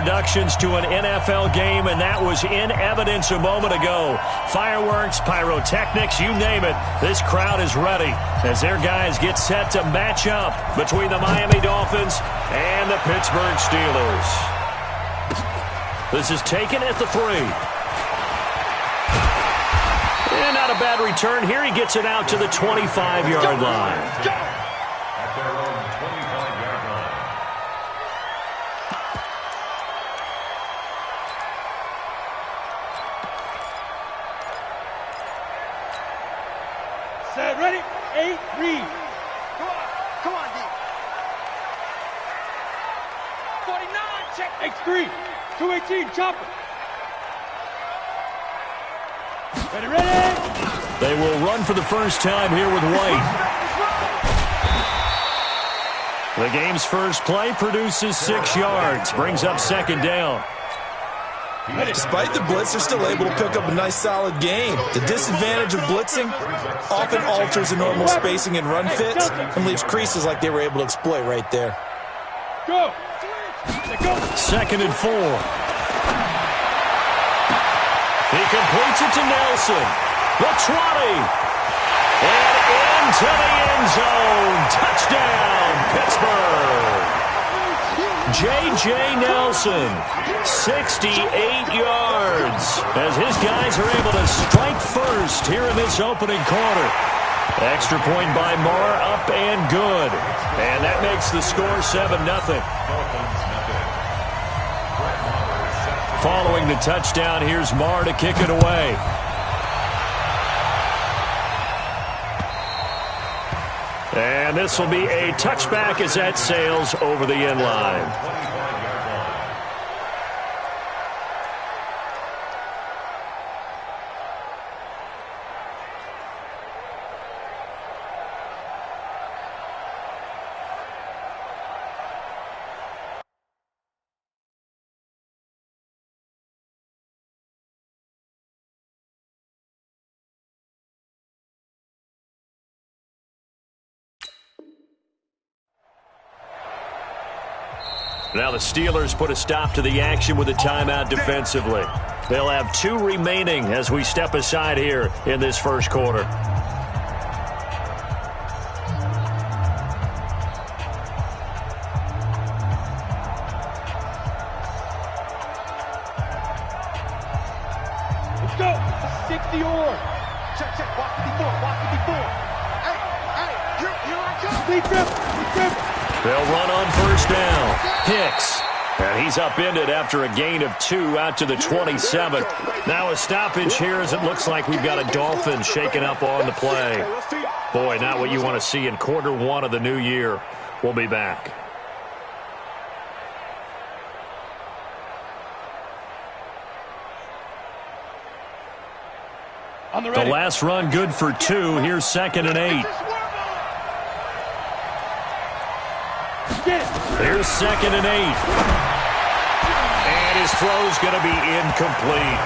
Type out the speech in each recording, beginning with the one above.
introductions to an NFL game, and that was in evidence a moment ago. Fireworks, pyrotechnics, you name it. This crowd is ready as their guys get set to match up between the Miami Dolphins and the Pittsburgh Steelers. This is taken at the 3. And not a bad return here. He gets it out to the 25-yard line. Set, ready, 8, read. Come on, D. 49, check. X3, 218, chopper. Ready. They will run for the first time here with White. The game's first play produces 6 yards, brings up second down. Despite the blitz, they're still able to pick up a nice, solid gain. The disadvantage of blitzing often alters the normal spacing and run fits and leaves creases like they were able to exploit right there. Go. 2nd and 4. He completes it to Nelson. The 20. And into the end zone. Touchdown, Pittsburgh. J.J. Nelson, 68 yards, as his guys are able to strike first here in this opening quarter. Extra point by Marr, up and good. And that makes the score 7-0. Following the touchdown, here's Marr to kick it away. And this will be a touchback as that sails over the end line. Now the Steelers put a stop to the action with a timeout defensively. They'll have 2 remaining as we step aside here in this first quarter. Let's go. 60 or. Check. Walk 54. Hey, here I come. Speed grip. They'll run on first down. Hicks. And he's upended after a gain of 2 out to the 27. Now a stoppage here as it looks like we've got a Dolphin shaken up on the play. Boy, not what you want to see in quarter 1 of the new year. We'll be back. The last run good for 2. Here's 2nd and 8. Here's 2nd and 8. And his throw's going to be incomplete.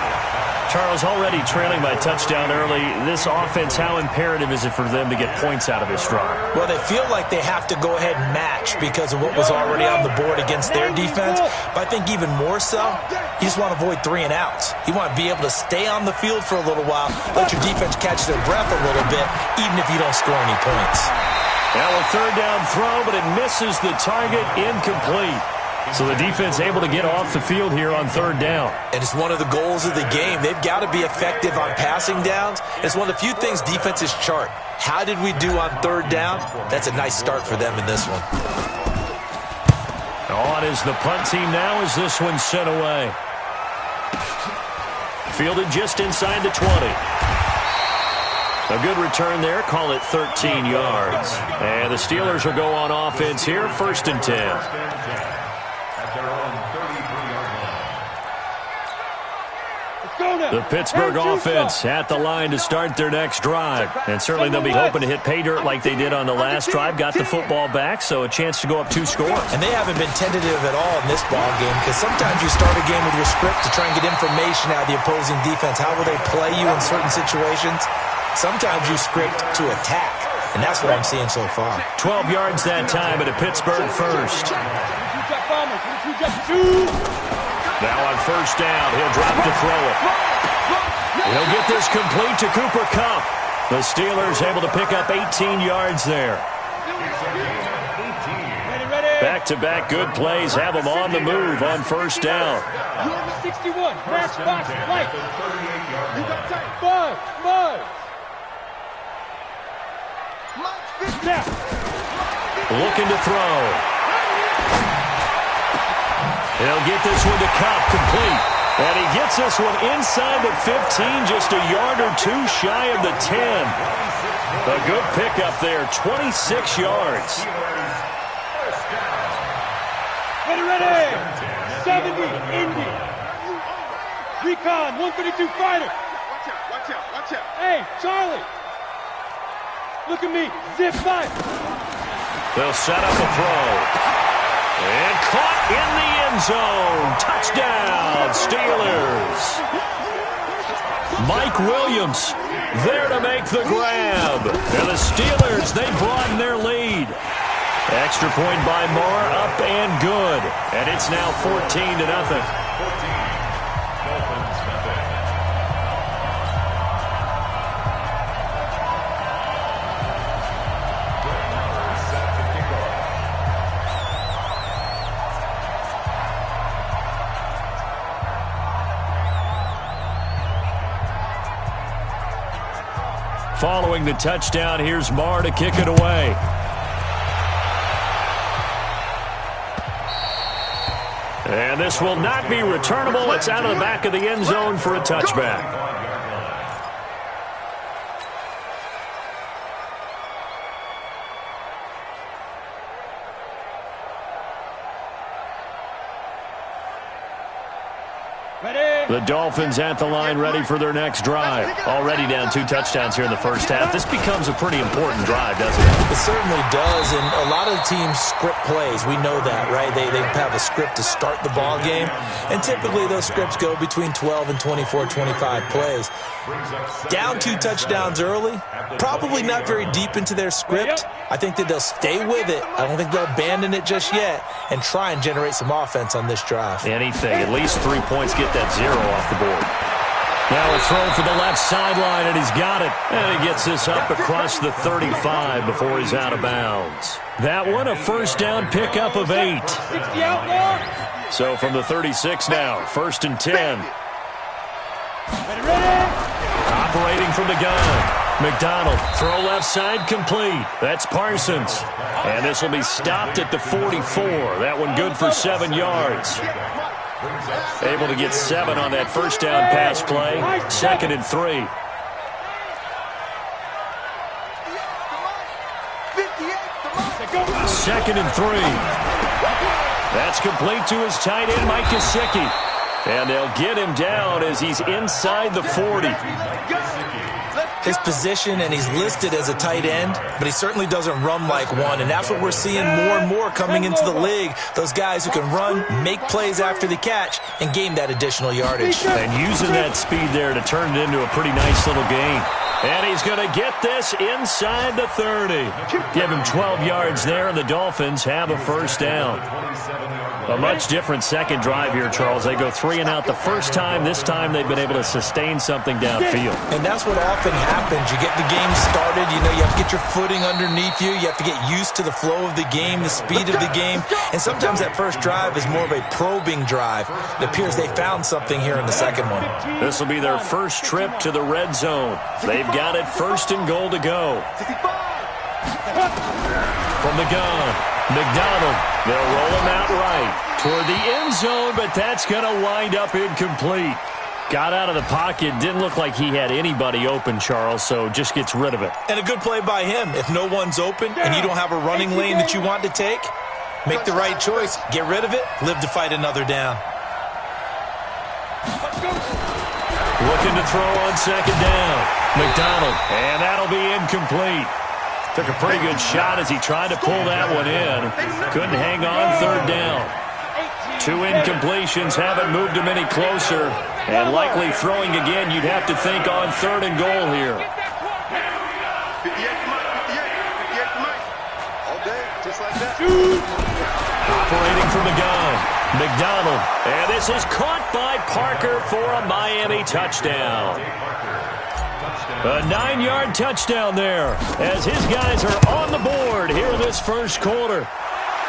Charles, already trailing by touchdown early. This offense, how imperative is it for them to get points out of this drive? Well, they feel like they have to go ahead and match because of what was already on the board against their defense. But I think even more so, you just want to avoid 3 and outs. You want to be able to stay on the field for a little while, let your defense catch their breath a little bit, even if you don't score any points. Now a 3rd down throw, but it misses the target, incomplete. So the defense able to get off the field here on 3rd down. And it's one of the goals of the game. They've got to be effective on passing downs. It's one of the few things defenses chart. How did we do on 3rd down? That's a nice start for them in this one. On is the punt team now as this one's sent away. Fielded just inside the 20. A good return there. Call it 13 yards. And the Steelers will go on offense here. 1st and 10. The Pittsburgh offense at the line to start their next drive. And certainly they'll be hoping to hit pay dirt like they did on the last drive. Got the football back, so a chance to go up 2 scores. And they haven't been tentative at all in this ball game because sometimes you start a game with your script to try and get information out of the opposing defense. How will they play you in certain situations? Sometimes you script to attack, and that's what I'm seeing so far. 12 yards that time at a Pittsburgh first. first down. He'll drop to throw it. He'll get this complete to Cooper Kupp. The Steelers able to pick up 18 yards there. Back-to-back good plays have them on the move on first down. 61, match box, right. Five. Looking to throw. He'll get this one to Kupp, complete. And he gets this one inside the 15, just a yard or two shy of the 10. A good pickup there, 26 yards. Ready. 70, Indy. Recon, 132 fighter. Watch out. Hey, Charlie. Look at me. Zip fight. They'll set up a throw. And caught in the end zone. Touchdown, Steelers. Mike Williams there to make the grab. And the Steelers, they broaden their lead. Extra point by Moore, up and good. And it's now 14-0. Following the touchdown, here's Moore to kick it away. And this will not be returnable. It's out of the back of the end zone for a touchback. The Dolphins at the line, ready for their next drive. Already down 2 touchdowns here in the first half. This becomes a pretty important drive, doesn't it? It certainly does, and a lot of teams script plays. We know that, right? They have a script to start the ball game, and typically those scripts go between 12 and 24, 25 plays. Down 2 touchdowns early, probably not very deep into their script. I think that they'll stay with it. I don't think they'll abandon it just yet and try and generate some offense on this drive. Anything. At least 3 points, get that 0 off the board. Now a throw for the left sideline, and he's got it. And he gets this up across the 35 before he's out of bounds. That one, a first down pickup of 8. So from the 36 now, 1st and 10. Operating from the gun. McDonald, throw left side, complete. That's Parsons. And this will be stopped at the 44. That one good for 7 yards. Able to get 7 on that first down pass play. 2nd and 3. Second and 3. That's complete to his tight end, Mike Gesicki. And they'll get him down as he's inside the 40. His position, and he's listed as a tight end, but he certainly doesn't run like one, and that's what we're seeing more and more coming into the league. Those guys who can run, make plays after the catch, and gain that additional yardage. And using that speed there to turn it into a pretty nice little gain. And he's going to get this inside the 30. Give him 12 yards there, and the Dolphins have a first down. A much different second drive here, Charles. They go 3 and out the first time. This time they've been able to sustain something downfield. And that's what often happens. You get the game started. You know, you have to get your footing underneath you. You have to get used to the flow of the game, the speed of the game. And sometimes that first drive is more of a probing drive. It appears they found something here in the second one. This will be their first trip to the red zone. They've got it 1st and goal to go. From the gun, McDonald. They'll roll him out right toward the end zone, but that's going to wind up incomplete. Got out of the pocket. Didn't look like he had anybody open, Charles, so just gets rid of it. And a good play by him. If no one's open and you don't have a running lane that you want to take, make the right choice. Get rid of it. Live to fight another down. Looking to throw on 2nd down. McDonald, and that'll be incomplete. Took a pretty good shot as he tried to pull that one in. Couldn't hang on 3rd down. 2 incompletions haven't moved him any closer. And likely throwing again, you'd have to think on 3rd and goal here. Operating from the gun. McDonald, and this is caught by Parker for a Miami touchdown. A 9-yard touchdown there as his guys are on the board here in this first quarter.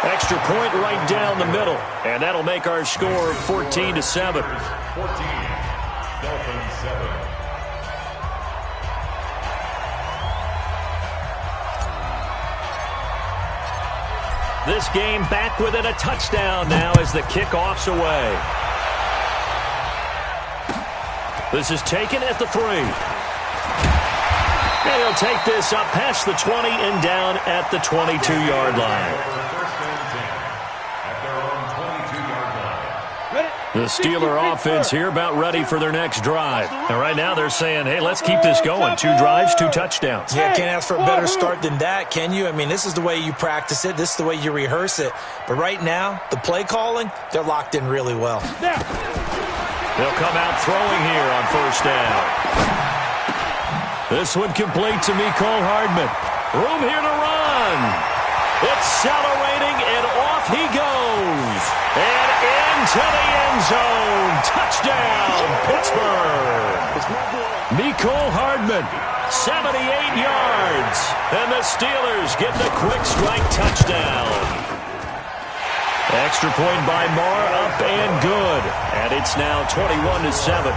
Extra point right down the middle, and that'll make our score 14-7. 14, Dolphins 7. This game back within a touchdown now as the kickoff's away. This is taken at the 3. And he'll take this up past the 20 and down at the 22-yard line. The Steeler offense here about ready for their next drive. And right now they're saying, hey, let's keep this going. 2 drives, 2 touchdowns. Yeah, can't ask for a better start than that, can you? I mean, this is the way you practice it. This is the way you rehearse it. But right now, the play calling, they're locked in really well. They'll come out throwing here on first down. This one complete to Mecole Hardman. Room here to run. Accelerating, and off he goes. And into the end zone. Touchdown, Pittsburgh. Mecole Hardman, 78 yards. And the Steelers get the quick strike touchdown. Extra point by Marr, up and good. And it's now 21-7.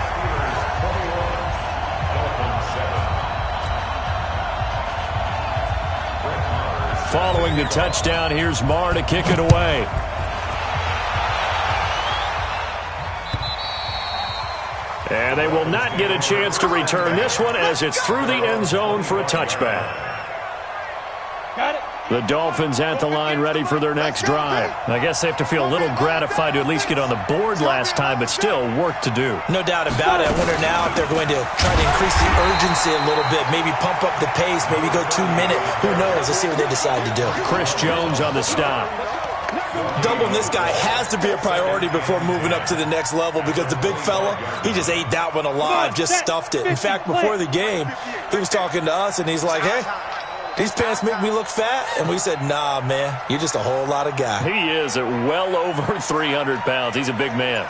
Following the touchdown, here's Marr to kick it away. And they will not get a chance to return this one as it's through the end zone for a touchback. Got it. The Dolphins at the line ready for their next drive. I guess they have to feel a little gratified to at least get on the board last time, but still work to do. No doubt about it. I wonder now if they're going to try to increase the urgency a little bit, maybe pump up the pace, maybe go 2-minute. Who knows? Let's see what they decide to do. Chris Jones on the stop. Doubling this guy has to be a priority before moving up to the next level because the big fella, he just ate that one alive, just stuffed it. In fact, before the game, he was talking to us, and he's like, hey, these pants make me look fat. And we said, nah, man, you're just a whole lot of guy. He is at well over 300 pounds. He's a big man.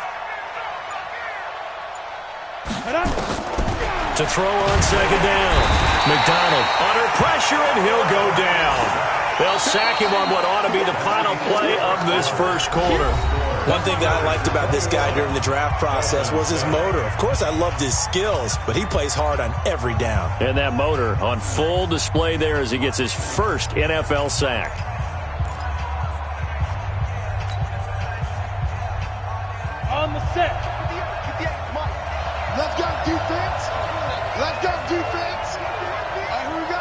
To throw on second down. McDonald under pressure, and he'll go down. They'll sack him on what ought to be the final play of this first quarter. One thing that I liked about this guy during the draft process was his motor. Of course, I loved his skills, but he plays hard on every down. And that motor on full display there as he gets his first NFL sack. On the set. Let's go, defense. Let's go, defense. All right, here we go.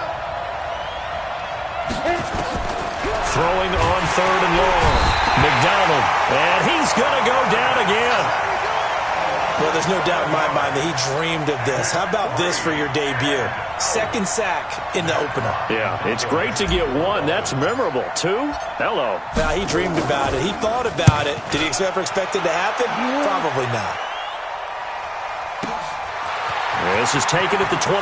Throwing on third and long. McDonald, and he's going to go down again. Well, there's no doubt in my mind that he dreamed of this. How about this for your debut? Second sack in the opener. Yeah, it's great to get 1. That's memorable. 2? Hello. Now, he dreamed about it. He thought about it. Did he ever expect it to happen? Probably not. This is taken at the 23.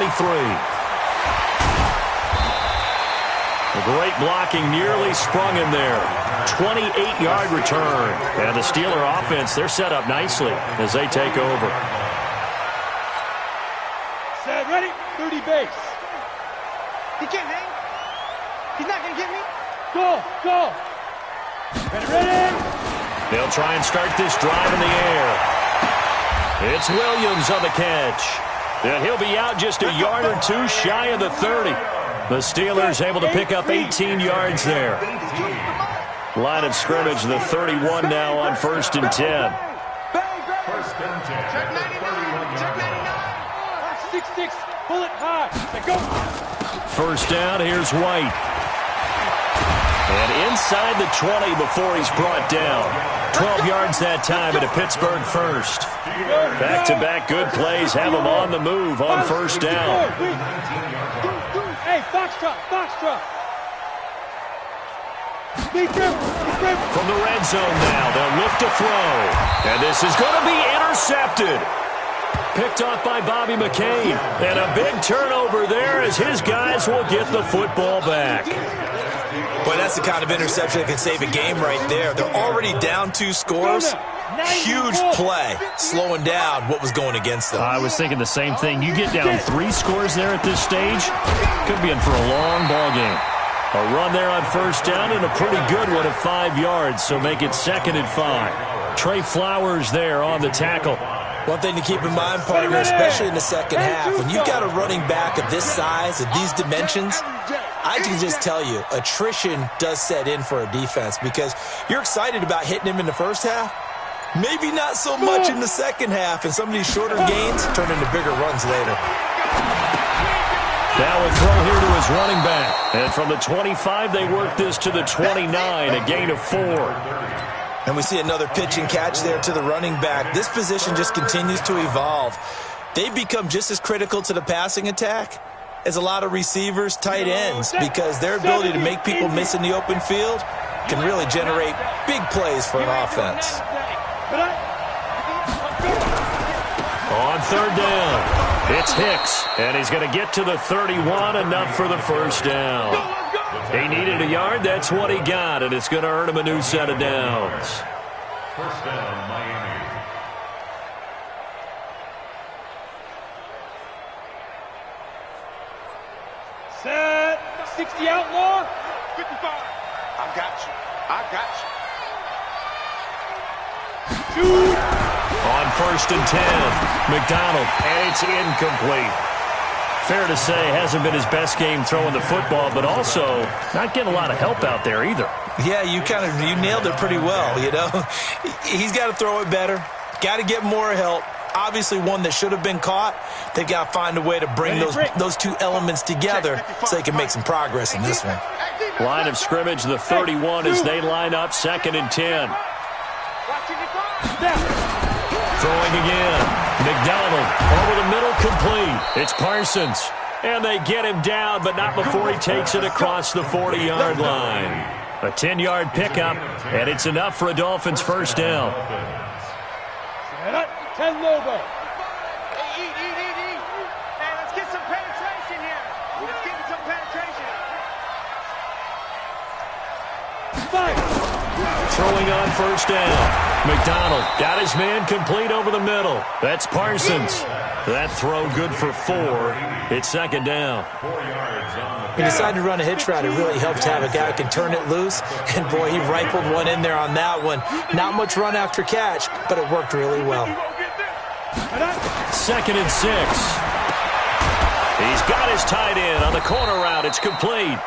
The great blocking nearly sprung him there. 28-yard return. And the Steeler offense, they're set up nicely as they take over. Set, ready, 30 base. He can't hang. He's not going to get me. Go. Ready. They'll try and start this drive in the air. It's Williams on the catch. And he'll be out just a yard or 2 shy of the 30. The Steelers able to pick up 18 yards there. Line of scrimmage, the 31 now on 1st and 10. First and 10. Check 99. 6-6, pull it high. Go. First down, here's White. And inside the 20 before he's brought down. 12 yards that time at a Pittsburgh first. Back-to-back good plays have him on the move on first down. Hey, Foxtrot. From the red zone now, they'll look to throw. And this is going to be intercepted. Picked off by Bobby McCain. And a big turnover there as his guys will get the football back. Boy, that's the kind of interception that can save a game right there. They're already down 2 scores. Huge play, slowing down what was going against them. I was thinking the same thing. You get down 3 scores there at this stage, could be in for a long ball game. A run there on first down and a pretty good one at 5 yards, so make it 2nd and 5. Trey Flowers there on the tackle. One thing to keep in mind, partner, especially in the second half, when you've got a running back of this size, of these dimensions, I can just tell you, attrition does set in for a defense because you're excited about hitting him in the first half. Maybe not so much in the second half, and some of these shorter gains turn into bigger runs later. Now a throw here to his running back. And from the 25, they work this to the 29, a gain of 4. And we see another pitch and catch there to the running back. This position just continues to evolve. They've become just as critical to the passing attack as a lot of receivers, tight ends, because their ability to make people miss in the open field can really generate big plays for an offense. On 3rd down, it's Hicks, and he's going to get to the 31, enough for the first down. He needed a yard, that's what he got, and it's going to earn him a new set of downs. First down, Miami. Set. 60 outlaw. 55. I got you. I got you. 2. On 1st and 10, McDonald, and it's incomplete. Fair to say, hasn't been his best game throwing the football, but also not getting a lot of help out there either. Yeah, you nailed it pretty well, you know. He's got to throw it better, got to get more help. Obviously one that should have been caught. They've got to find a way to bring those 2 elements together so they can make some progress in this one. Line of scrimmage, the 31, as they line up, 2nd and 10. Throwing again. McDonald over the middle, complete. It's Parsons. And they get him down, but not before he takes it across the 40-yard line. A 10-yard pickup, and it's enough for a Dolphins first down. 10 Lobo. Hey, eat. Hey, let's get some penetration here. Let's get some penetration. 5. Throwing on first down. McDonald got his man complete over the middle. That's Parsons. That throw good for 4. It's 2nd down. He decided to run a hitch route. It really helped to have a guy who can turn it loose. And, boy, he rifled one in there on that one. Not much run after catch, but it worked really well. 2nd and 6. He's got his tight end on the corner route. It's complete.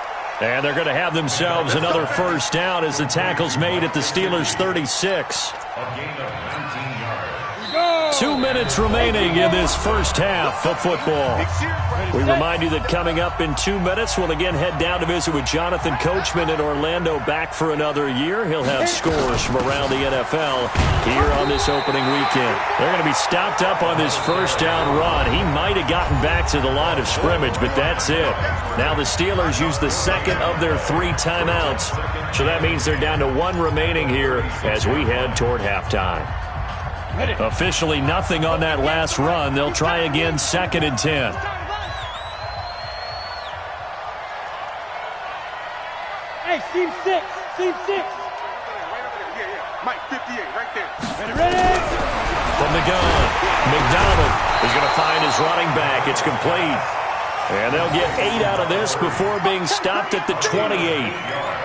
And they're going to have themselves another first down as the tackle's made at the Steelers' 36. A gain of 19 yards. 2 minutes remaining in this first half of football. We remind you that coming up in 2 minutes, we'll again head down to visit with Jonathan Coachman in Orlando, back for another year. He'll have scores from around the NFL here on this opening weekend. They're going to be stopped up on this first down run. He might have gotten back to the line of scrimmage, but that's it. Now the Steelers use the 2nd of their 3 timeouts, so that means they're down to 1 remaining here as we head toward halftime. Officially nothing on that last run. They'll try again, 2nd and 10. Hey, seam 6. Seam 6. Mike, 58, right there. Ready. From the gun, McDonald is going to find his running back. It's complete. And they'll get 8 out of this before being stopped at the 28.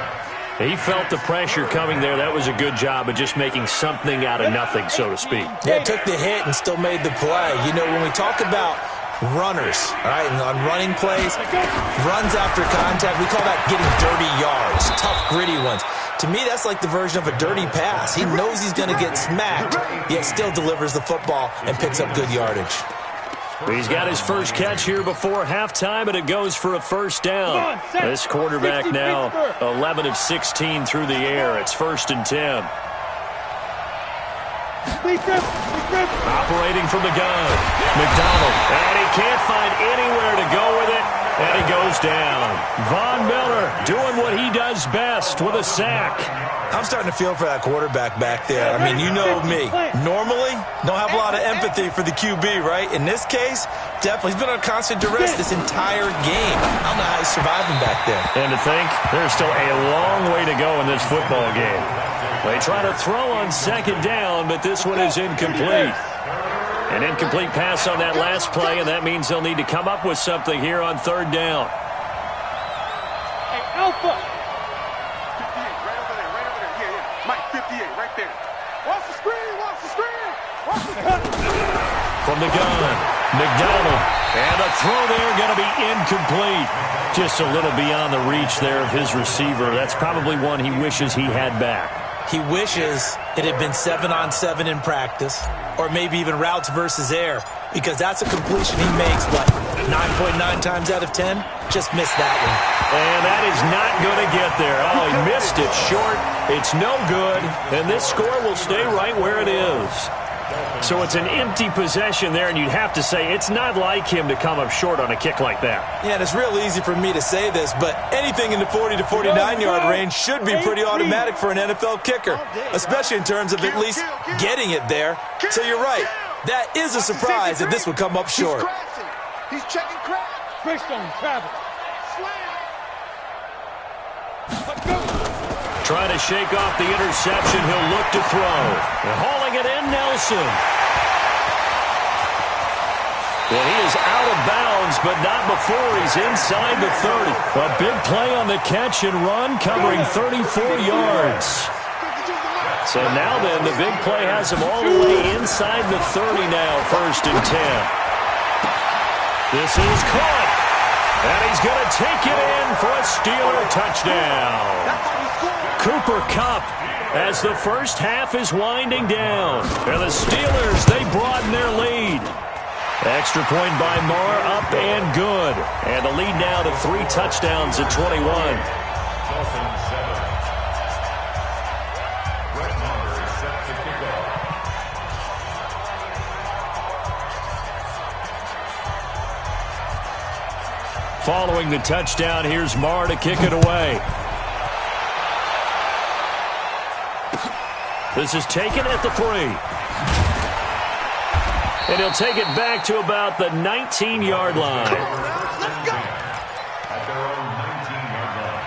He felt the pressure coming there. That was a good job of just making something out of nothing, so to speak. Yeah, took the hit and still made the play. You know, when we talk about runners, all right, and on running plays, runs after contact, we call that getting dirty yards, tough, gritty ones. To me, that's like the version of a dirty pass. He knows he's going to get smacked, yet still delivers the football and picks up good yardage. He's got his first catch here before halftime, and it goes for a first down. This quarterback now 11 of 16 through the air. It's 1st and 10. Operating from the gun, McDonald, and he can't find anywhere to go with it. And he goes down. Von Miller doing what he does best with a sack. I'm starting to feel for that quarterback back there. I mean, you know me. Normally, don't have a lot of empathy for the QB, right? In this case, definitely. He's been on constant duress this entire game. I don't know how he's surviving back there. And to think, there's still a long way to go in this football game. They try to throw on second down, but this one is incomplete. An incomplete pass on that last play, and that means they'll need to come up with something here on third down. Hey, Alpha. 58, right over there, right over there. Yeah, yeah. Mike, 58, right there. Watch the screen, watch the screen. Watch the cut. From the gun, McDonald. And the throw there going to be incomplete. Just a little beyond the reach there of his receiver. That's probably one he wishes he had back. He wishes it had been 7-on-7 in practice, or maybe even routes versus air, because that's a completion he makes, what, 9.9 times out of 10? Just missed that one. And that is not going to get there. Oh, he missed it short. It's no good, and this score will stay right where it is. So it's an empty possession there, and you'd have to say it's not like him to come up short on a kick like that. Yeah, and it's real easy for me to say this, but anything in the 40 to 49-yard range should be pretty automatic for an NFL kicker, especially in terms of at least getting it there. So you're right. That is a surprise that this would come up short. He's checking crap. Greystone, Travis. Let's go. Trying to shake off the interception. He'll look to throw. And hauling it in, Nelson. And he is out of bounds, but not before he's inside the 30. A big play on the catch and run, covering 34 yards. So now then, the big play has him all the way inside the 30 now, 1st and 10. This is caught. And he's going to take it in for a Steeler touchdown. Cooper Kupp as the first half is winding down. And the Steelers, they broaden their lead. Extra point by Marr, up and good. And the lead now to 3 touchdowns at 21. Dolphins 7. Brett Maher is set to kick off. Following the touchdown, here's Marr to kick it away. This is taken at the 3. And he'll take it back to about the 19-yard line. At their own 19-yard line.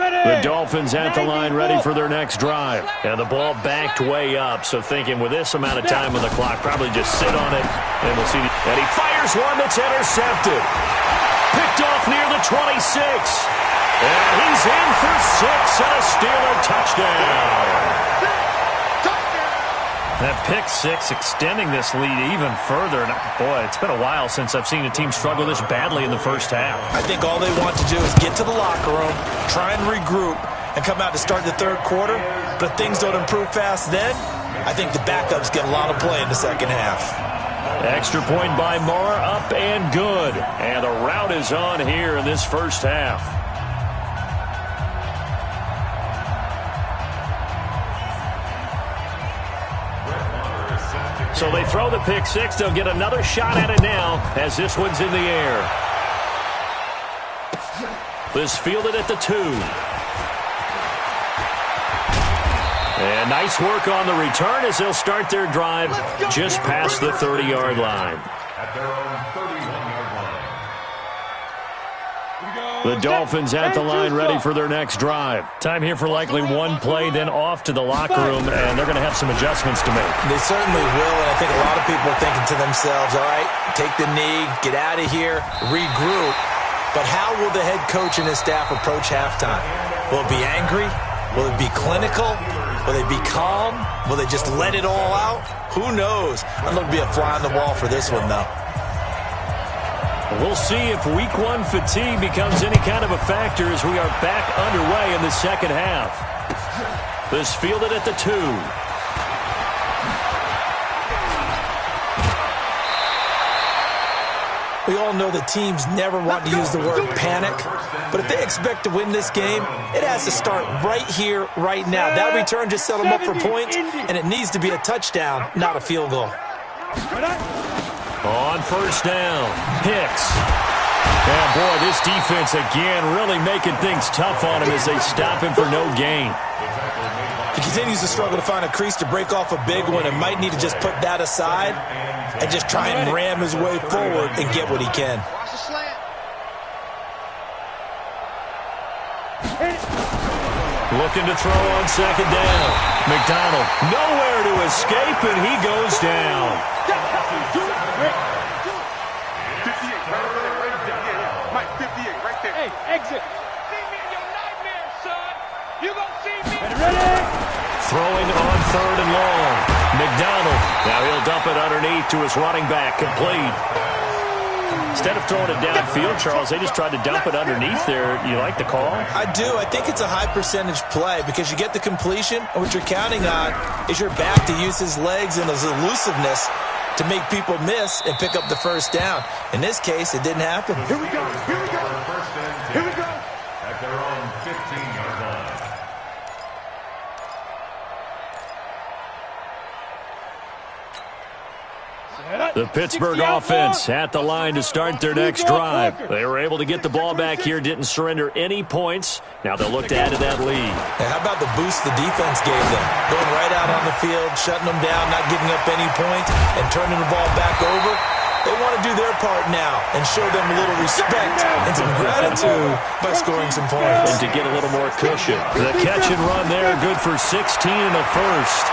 The Dolphins at the line, ready for their next drive. And the ball backed way up, so thinking with this amount of time on the clock, probably just sit on it, and we'll see. And he fires one that's intercepted. Picked off near the 26. And he's in for 6 and a Steeler touchdown. That pick 6 extending this lead even further. And boy, it's been a while since I've seen a team struggle this badly in the first half. I think all they want to do is get to the locker room, try and regroup, and come out to start the third quarter. But if things don't improve fast then, I think the backups get a lot of play in the second half. Extra point by Marr, up and good. And the route is on here in this first half. So they throw the pick 6. They'll get another shot at it now as this one's in the air. This fielded at the 2. And nice work on the return as they'll start their drive just past the 30-yard line. At their own 31-yard line. The Dolphins at the line, ready for their next drive. Time here for likely one play, then off to the locker room, and they're going to have some adjustments to make. They certainly will, and I think a lot of people are thinking to themselves, all right, take the knee, get out of here, regroup. But how will the head coach and his staff approach halftime? Will it be angry? Will it be clinical? Will they be calm? Will they just let it all out? Who knows? I'm going to be a fly on the wall for this one, though. We'll see if week 1 fatigue becomes any kind of a factor as we are back underway in the second half. This fielded at the 2. We all know the teams never want to use the word panic, but if they expect to win this game, it has to start right here, right now. That return just set them up for points, and it needs to be a touchdown, not a field goal. On first down, Hicks. And boy, this defense again really making things tough on him as they stop him for no gain. He continues to struggle to find a crease to break off a big one and might need to just put that aside and just try and ram his way forward and get what he can. Watch the slant. Looking to throw on second down. McDonald nowhere to escape, and he goes down. 58, right over there, right there. Yeah. Mike, 58, right there. Hey, exit. See me in your nightmares, son. You gonna see me. Ready? Throwing on third and long. McDonald. Now he'll dump it underneath to his running back. Complete. Instead of throwing it downfield, Charles, they just tried to dump it underneath there. You like the call? I do. I think it's a high percentage play because you get the completion, and what you're counting on is your back to use his legs and his elusiveness to make people miss and pick up the first down. In this case, it didn't happen. Here we go. Here we go. First and 10 Here we go. at their own 15-yard line. The Pittsburgh offense at the line to start their next drive. They were able to get the ball back here, didn't surrender any points. Now they'll look to add to that lead. And how about the boost the defense gave them? Going right out on the field, shutting them down, not giving up any points, and turning the ball back over. They want to do their part now and show them a little respect and some gratitude by scoring some points. And to get a little more cushion. The catch and run there, good for 16 and a first.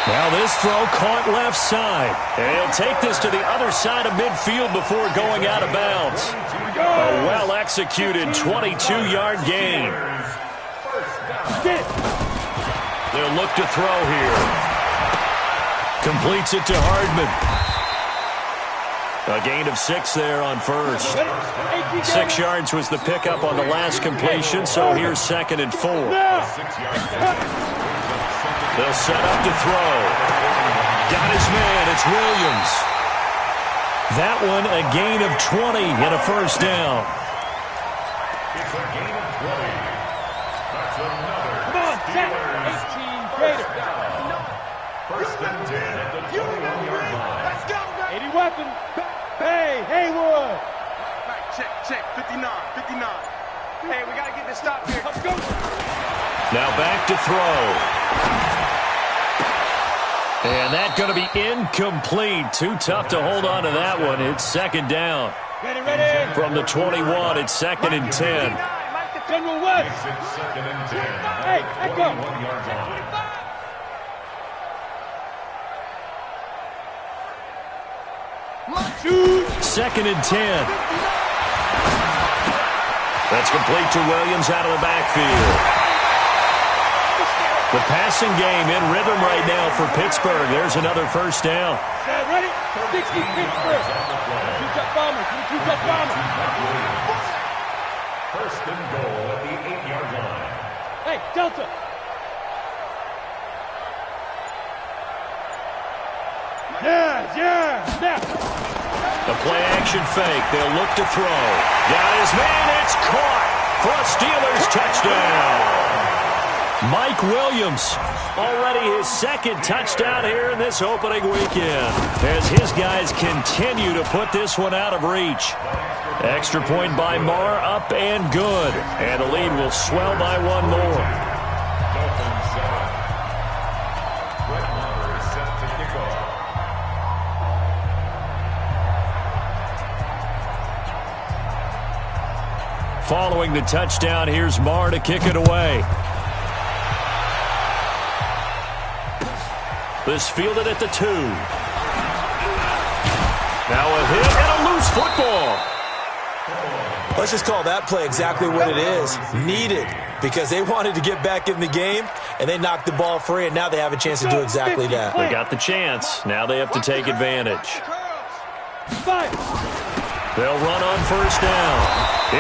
Now this throw caught left side. And he'll take this to the other side of midfield before going out of bounds. A well-executed 22-yard gain. They'll look to throw here. Completes it to Hardman. A gain of 6 there on first. 6 yards was the pickup on the last completion, so here's 2nd and 4. They'll set up to throw. Got his man. It's Williams. That one a gain of 20 and a first down. It's a gain of 20. That's another. Come on, set. 18 greater. First and 10 at the 21-yard line. Let's go, guys. 80 weapon. Hey, Haywood. Mike, check. 59. Hey, we got to get this stop here. Let's go. Now back to throw. And that's going to be incomplete. Too tough to hold on to that one. It's 2nd down. Ready. From the 21, it's 2nd and 10. General West. Makes it 2nd and 10 Hey, at the go. 21-yard line. Shoot. 2nd and 10. That's complete to Williams out of the backfield. The passing game in rhythm right now for Pittsburgh. There's another first down. Ready? 60 Pittsburgh. Two-cut bomber. Two-cut bomber. First and goal at the 8-yard line. Hey, Delta. Yeah. Now. The play-action fake. They'll look to throw. Got his man. It's caught for a Steelers touchdown. Mike Williams, already his 2nd touchdown here in this opening weekend, as his guys continue to put this one out of reach. Extra point by Marr, up and good. And the lead will swell by 1 more. Dolphins 7. Brett Maher is set to kick off. Following the touchdown, here's Marr to kick it away. This fielded at the 2. Now a hit and a loose football. Let's just call that play exactly what it is. Needed, because they wanted to get back in the game, and they knocked the ball free, and now they have a chance to do exactly that. They got the chance. Now they have to take advantage. They'll run on first down.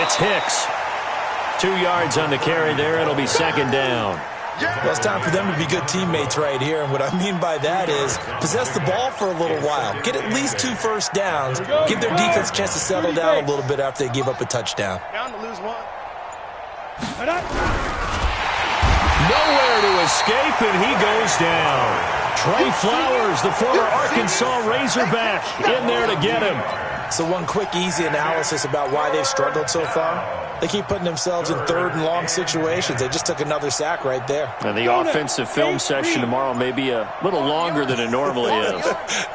It's Hicks. 2 yards on the carry there. It'll be 2nd down. Well, it's time for them to be good teammates right here, and what I mean by that is possess the ball for a little while, get at least 2 first downs, give their defense a chance to settle down a little bit after they give up a touchdown. Down to lose one. Nowhere to escape, and he goes down. Trey Flowers, the former Arkansas Razorback, in there to get him. So one quick, easy analysis about why they've struggled so far. They keep putting themselves in 3rd and long situations. They just took another sack right there. And the offensive film session tomorrow may be a little longer than it normally is.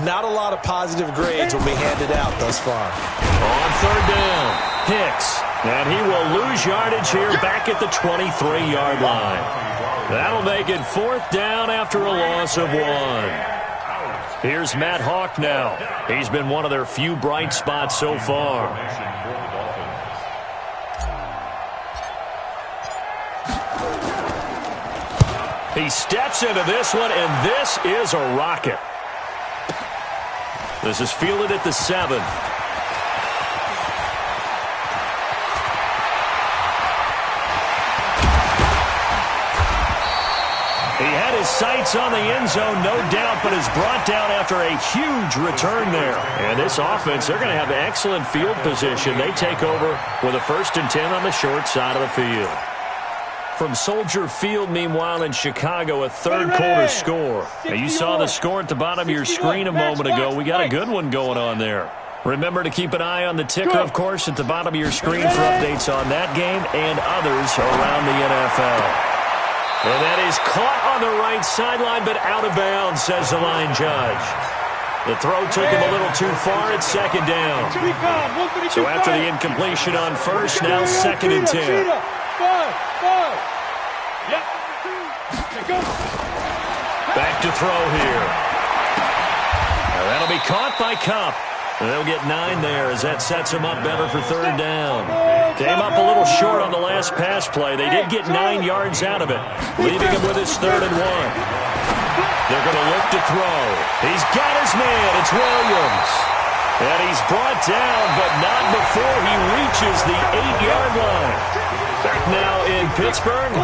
Not a lot of positive grades will be handed out thus far. On 3rd down, Hicks. And he will lose yardage here back at the 23-yard line. That'll make it 4th down after a loss of 1. Here's Matt Hawk now. He's been one of their few bright spots so far. He steps into this one, and this is a rocket. This is fielded at the 7. He had his sights on the end zone, no doubt, but is brought down after a huge return there. And this offense, they're going to have excellent field position. They take over with a 1st and 10 on the short side of the field. From Soldier Field, meanwhile, in Chicago, a 3rd quarter score. Now, you saw the score at the bottom of your screen a moment ago. We got a good one going on there. Remember to keep an eye on the ticker, of course, at the bottom of your screen for updates on that game and others around the NFL. And that is caught on the right sideline, but out of bounds, says the line judge. The throw took him a little too far at 2nd down. So after the incompletion on 1st, now 2nd and 10. Back to throw here. Now that'll be caught by Kupp. They'll get 9 there as that sets them up better for 3rd down. Came up a little short on the last pass play. They did get 9 yards out of it, leaving him with his 3rd and 1. They're going to look to throw. He's got his man. It's Williams. And he's brought down, but not before he reaches the 8-yard line. Back now in Pittsburgh.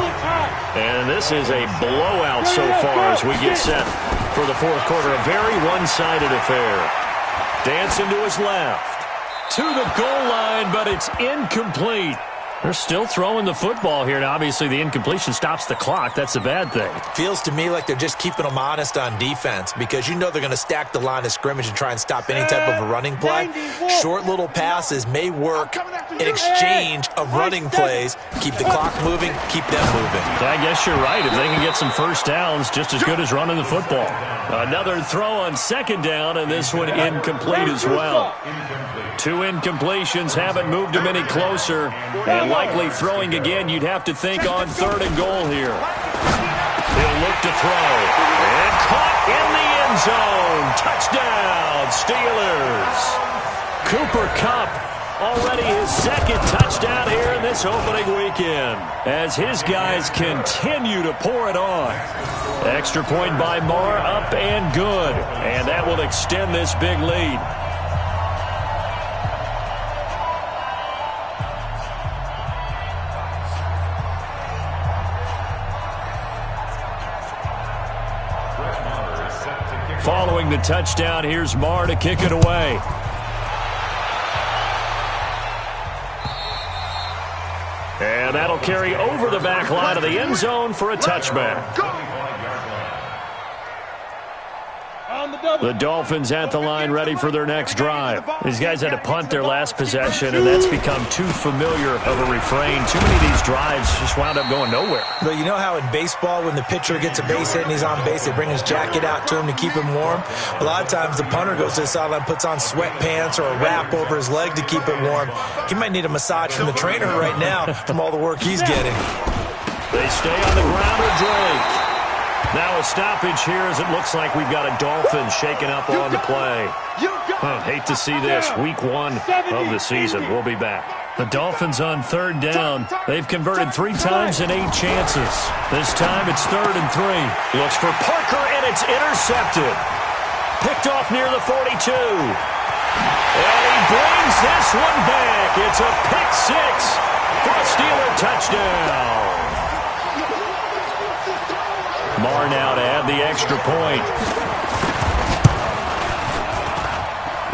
And this is a blowout so far as we get set for the 4th quarter. A very one-sided affair. Dancing to his left. To the goal line, but it's incomplete. They're still throwing the football here. Now, obviously, the incompletion stops the clock. That's a bad thing. Feels to me like they're just keeping them honest on defense because you know they're going to stack the line of scrimmage and try and stop any type of a running play. Short little passes may work in exchange of running plays. Keep the clock moving, keep them moving. I guess you're right. If they can get some first downs, just as good as running the football. Another throw on 2nd down, and this one incomplete as well. 2 incompletions haven't moved him any closer. And likely throwing again, you'd have to think on 3rd and goal here. He'll look to throw. And caught in the end zone. Touchdown, Steelers. Cooper Kupp, already his 2nd touchdown here in this opening weekend, as his guys continue to pour it on. Extra point by Moore, up and good. And that will extend this big lead. Following the touchdown, here's Marr to kick it away. And that'll carry over the back line of the end zone for a touchback. The Dolphins at the line, ready for their next drive. These guys had to punt their last possession, and that's become too familiar of a refrain. Too many of these drives just wound up going nowhere. But you know how in baseball, when the pitcher gets a base hit and he's on base, they bring his jacket out to him to keep him warm? A lot of times the punter goes to the sideline, puts on sweatpants or a wrap over his leg to keep it warm. He might need a massage from the trainer right now from all the work he's getting. They stay on the ground with Drake. Now a stoppage here as it looks like we've got a Dolphin shaken up on the play. Hate to see this. Week 1 of the season. We'll be back. The Dolphins on 3rd down. They've converted 3 times in 8 chances. This time it's 3rd and 3. Looks for Parker, and it's intercepted. Picked off near the 42. And he brings this one back. It's a pick 6 for a Steeler touchdown. Lamar now to add the extra point.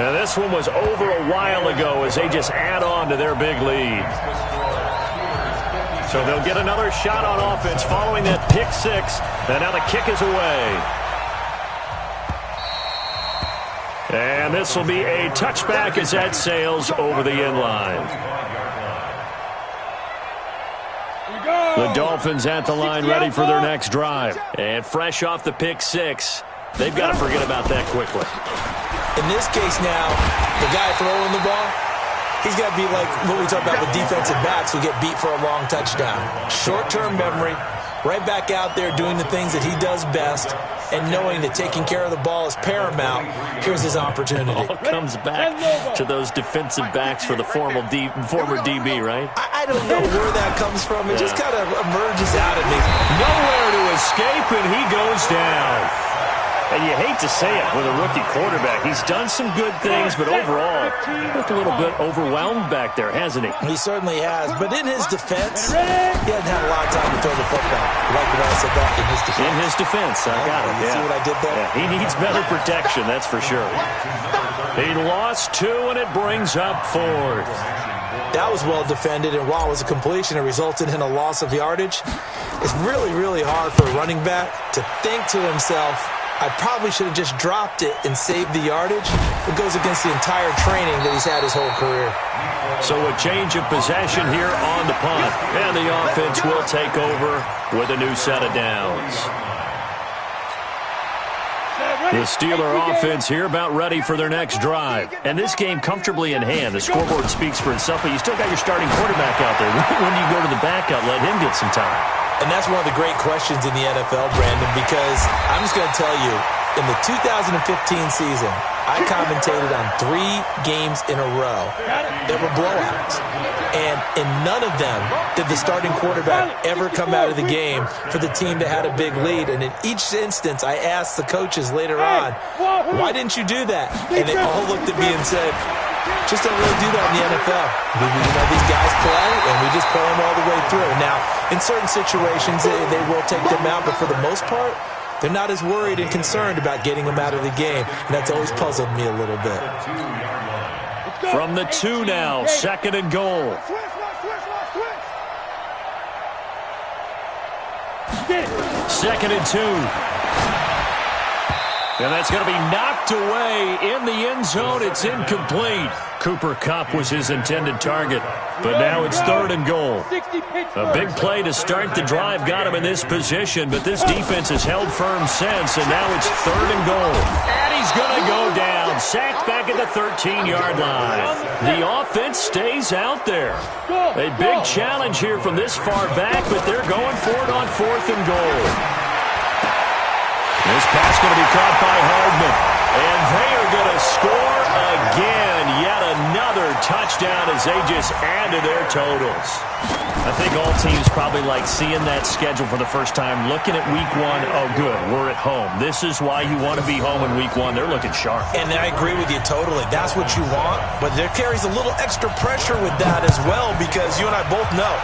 And this one was over a while ago as they just add on to their big lead. So they'll get another shot on offense following that pick six. And now the kick is away. And this will be a touchback as that sails over the end line. The Dolphins at the line ready for their next drive. And fresh off the pick six, they've got to forget about that quickly. In this case now, the guy throwing the ball, he's got to be like what we talk about with defensive backs who get beat for a long touchdown. Short-term memory, right back out there doing the things that he does best, and knowing that taking care of the ball is paramount. Here's his opportunity. It all comes back to those defensive backs for the former DB, right? I don't know where that comes from. It just kind of emerges out of me. Nowhere to escape, and he goes down. And you hate to say it with a rookie quarterback. He's done some good things, but overall, looked a little bit overwhelmed back there, hasn't he? He certainly has. But in his defense, he hasn't had a lot of time to throw the football. You like the way I said that? In his defense. In his defense. I got it. You see what I did there? Yeah, he needs better protection, that's for sure. He lost two, and it brings up fourth. That was well defended, and while it was a completion, it resulted in a loss of yardage. It's really, really hard for a running back to think to himself, I probably should have just dropped it and saved the yardage. It goes against the entire training that he's had his whole career. So a change of possession here on the punt. And the offense will take over with a new set of downs. The Steeler offense here about ready for their next drive. And this game comfortably in hand. The scoreboard speaks for itself, but you still got your starting quarterback out there. When you go to the backup, let him get some time. And that's one of the great questions in the NFL, Brandon, because I'm just going to tell you, in the 2015 season, I commentated on 3 games in a row. There were blowouts. And in none of them did the starting quarterback ever come out of the game for the team that had a big lead. And in each instance, I asked the coaches later on, why didn't you do that? And they all looked at me and said, just don't really do that in the NFL. These guys play, and we just play them all the way through. Now, in certain situations, they will take them out, but for the most part, they're not as worried and concerned about getting them out of the game, and that's always puzzled me a little bit. From the 2 now, second and goal. Second and 2. And that's going to be knocked away in the end zone. It's incomplete. Cooper Kupp was his intended target, but now it's third and goal. A big play to start the drive got him in this position, but this defense has held firm since, and now it's third and goal. And he's going to go down, sacked back at the 13-yard line. The offense stays out there. A big challenge here from this far back, but they're going for it on fourth and goal. This pass going to be caught by Hardman. And they are going to score again. Yet another touchdown as they just add to their totals. I think all teams probably like seeing that schedule for the first time, looking at week 1. Oh, good, we're at home. This is why you want to be home in week 1. They're looking sharp. And I agree with you totally. That's what you want. But there carries a little extra pressure with that as well, because you and I both know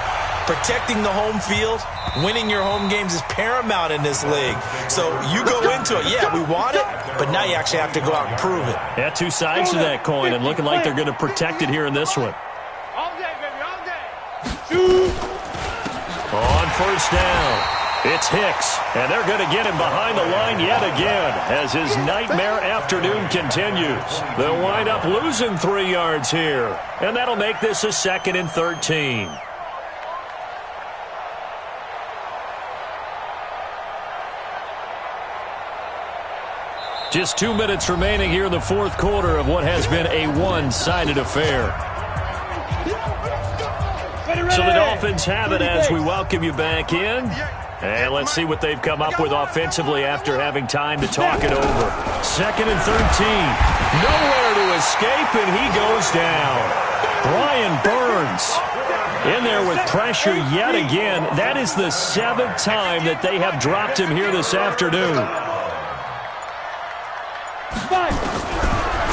protecting the home field, winning your home games is paramount in this league. So you go into it, yeah, we want it, but now you actually have to go out and prove it. Yeah, 2 sides to that coin, and looking like they're going to protect it here in this one. All day, baby, all day. On first down, it's Hicks, and they're going to get him behind the line yet again as his nightmare afternoon continues. They'll wind up losing 3 yards here, and that'll make this a 2nd and 13. Just 2 minutes remaining here in the fourth quarter of what has been a one-sided affair. So the Dolphins have it as we welcome you back in. And let's see what they've come up with offensively after having time to talk it over. 2nd and 13. Nowhere to escape, and he goes down. Brian Burns in there with pressure yet again. That is the 7th time that they have dropped him here this afternoon.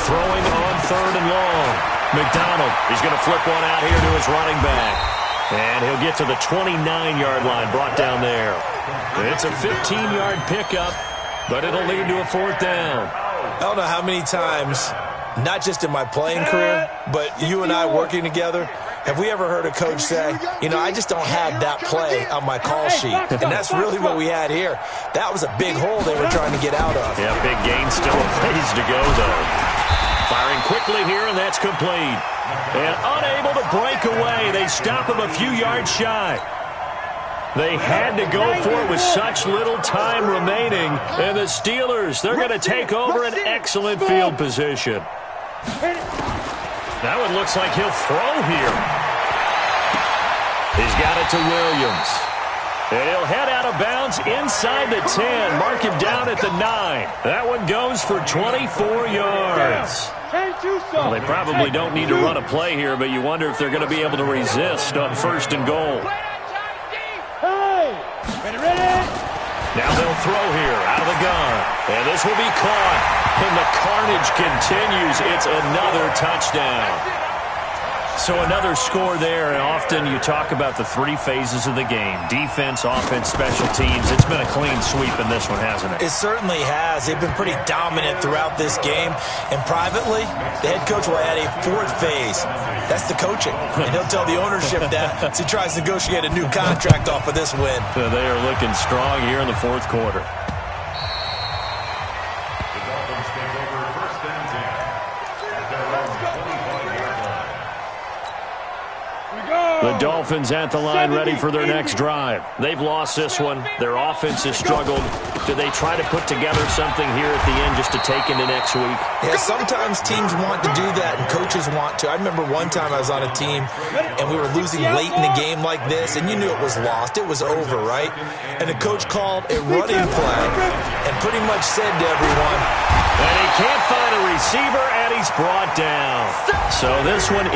Throwing on 3rd and long. McDonald, he's going to flip one out here to his running back. And he'll get to the 29-yard line, brought down there. It's a 15-yard pickup, but it'll lead to a 4th down. I don't know how many times, not just in my playing career, but you and I working together, have we ever heard a coach say, you know, I just don't have that play on my call sheet. And that's really what we had here. That was a big hole they were trying to get out of. Yeah, big gain, still a ways to go, though. Firing quickly here, and that's complete. And unable to break away. They stop him a few yards shy. They had to go for it with such little time remaining. And the Steelers, they're going to take over an excellent field position. That one looks like he'll throw here. He's got it to Williams. And he'll head out of bounds inside the 10. Mark him down at the 9. That one goes for 24 yards. Well, they probably don't need to run a play here, but you wonder if they're going to be able to resist on 1st and goal. Now they'll throw here out of the gun. And this will be caught. And the carnage continues. It's another touchdown. So another score there, and often you talk about the 3 phases of the game. Defense, offense, special teams. It's been a clean sweep in this one, hasn't it? It certainly has. They've been pretty dominant throughout this game. And privately, the head coach will add a 4th phase. That's the coaching. And he'll tell the ownership that as he tries to negotiate a new contract off of this win. So they are looking strong here in the 4th quarter. The Dolphins take over 1st and 10 at their own 25-yard line. The Dolphins at the line ready for their next drive. They've lost this one. Their offense has struggled. Do they try to put together something here at the end just to take into next week? Yeah, sometimes teams want to do that and coaches want to. I remember one time I was on a team and we were losing late in the game like this, and you knew it was lost. It was over, right? And the coach called a running play and pretty much said to everyone, and he can't find a receiver, and he's brought down. So this one